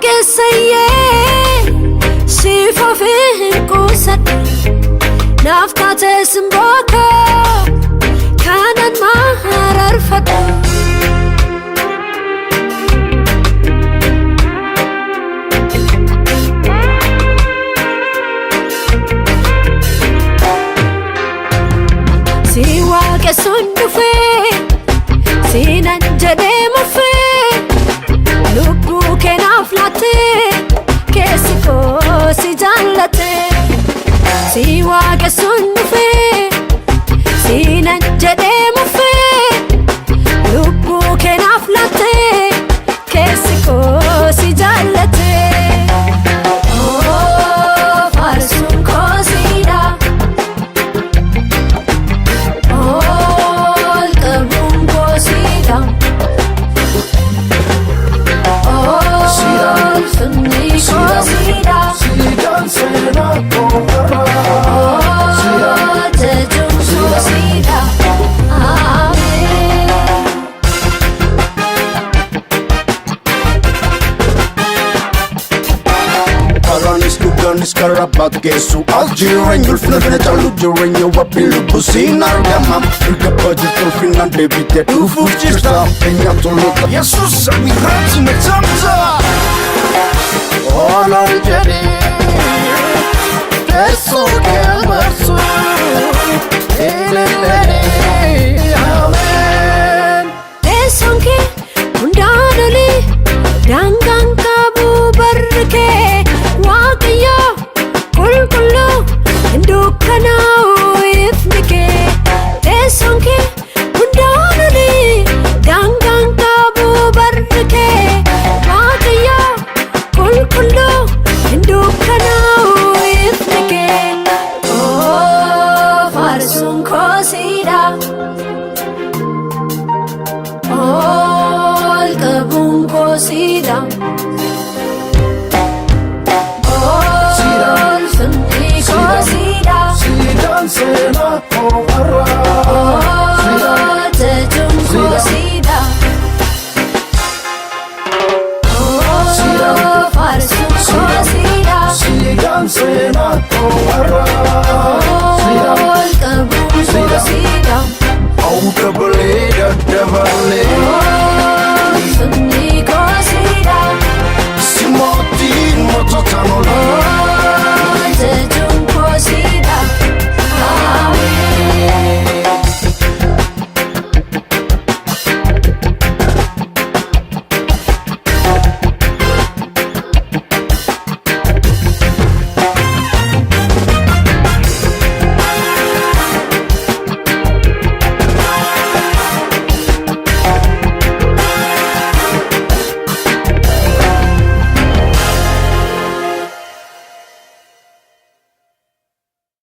Wagesaye Sifafin kusat Naftate simboko Kanan maharar fatu Si wagesun dufe Sinan jade mufe Lubbu kenaaf laate keessi koo si jaallate si waaqessuun dhufe siinan jedhee mufe lubbu kenaaf laate keessi koo si jaallate faarsuun koo siidha qabuun koo siidha Karabat kesu aljiren yulfna bene talu jiren yo wapilu businar gamam Irga budget tulfinan debite ufuk jirta Enya tuluta Jesus amiratı me tamza Olan jedi Kesu gelmersu Elilleri Amen Esonke undanali Dangan kabu barke Waaqayyo kulkullu dukkana'u ifnike teessoon kee hundaanuli daangaan qabu barri kee Waaqayyo kulkullu dukkana'u ifnike faarsuun koo siidha qabuun koo siidha Sena Kovara Tejum Kosida Farsum Kosida Sigan Sena Kovara Kabum Kosida Auta Beleda Devale